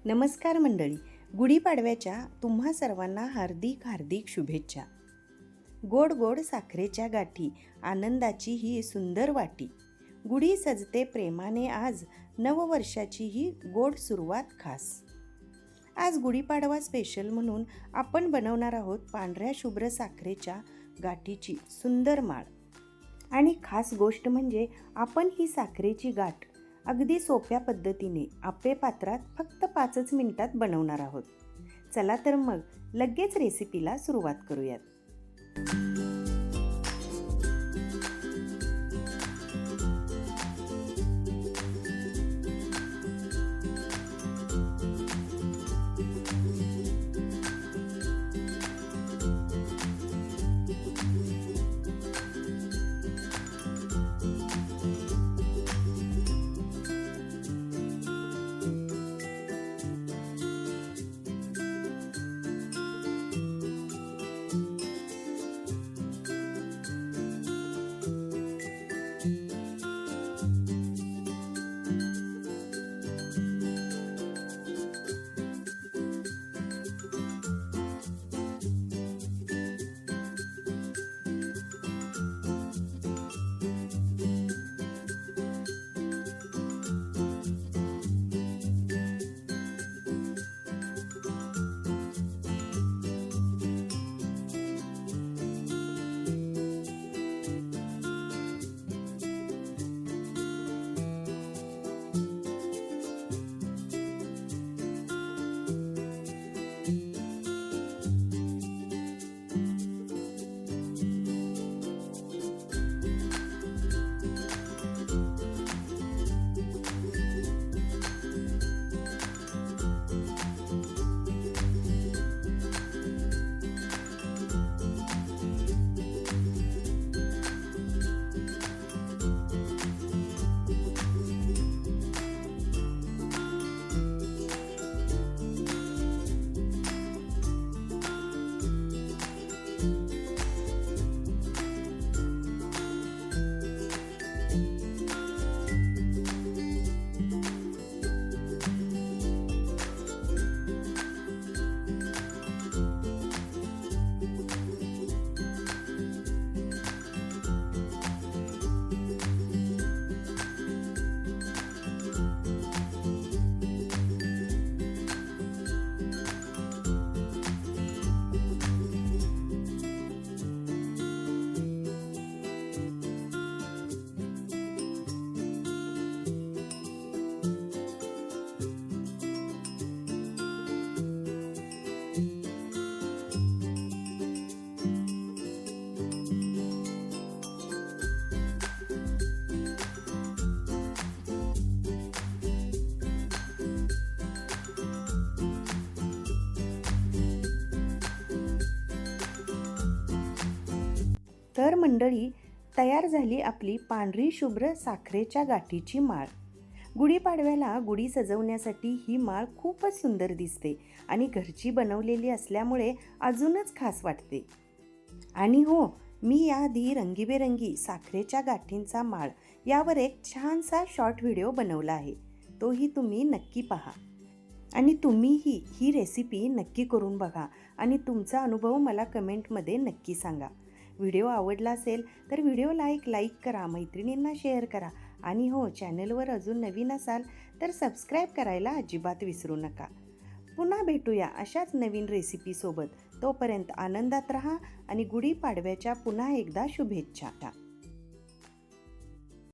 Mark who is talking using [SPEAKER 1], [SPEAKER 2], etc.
[SPEAKER 1] नमस्कार मंडळी, गुढीपाडव्याच्या तुम्हा सर्वांना हार्दिक हार्दिक शुभेच्छा. गोड गोड साखरेच्या गाठी, आनंदाची ही सुंदर वाटी. गुढी सजते प्रेमाने आज, नववर्षाची ही गोड सुरुवात खास. आज गुढीपाडवा स्पेशल म्हणून आपण बनवणार आहोत पांढऱ्या शुभ्र साखरेच्या गाठीची सुंदर माळ. आणि खास गोष्ट म्हणजे आपण ही साखरेची गाठ अगदी सोप्या पद्धतीने आप्पे पात्रात फक्त 5 मिनिटात बनवणार आहोत. चला तर मग लगेच रेसिपीला सुरुवात करूयात. तर मंडळी, तयार झाली आपली पांढरी शुभ्र साखरेच्या गाठीची माळ. गुढीपाडव्याला गुढी सजवण्यासाठी ही माळ खूपच सुंदर दिसते आणि घरची बनवलेली असल्यामुळे अजूनच खास वाटते. आणि हो, मी याआधी रंगीबेरंगी साखरेच्या गाठींचा माळ यावर एक छानसा शॉर्ट व्हिडिओ बनवला आहे. तोही तुम्ही नक्की पहा. आणि तुम्हीही ही रेसिपी नक्की करून बघा आणि तुमचा अनुभव मला कमेंटमध्ये नक्की सांगा. व्हिडिओ आवडला असेल तर व्हिडिओला लाईक करा, मैत्रिणींना शेअर करा आणि हो, चॅनलवर अजून नवीन असाल तर सबस्क्राईब करायला अजिबात विसरू नका. पुन्हा भेटूया अशाच नवीन रेसिपीसोबत. तोपर्यंत आनंदात राहा आणि गुढीपाडव्याच्या पुन्हा एकदा शुभेच्छा.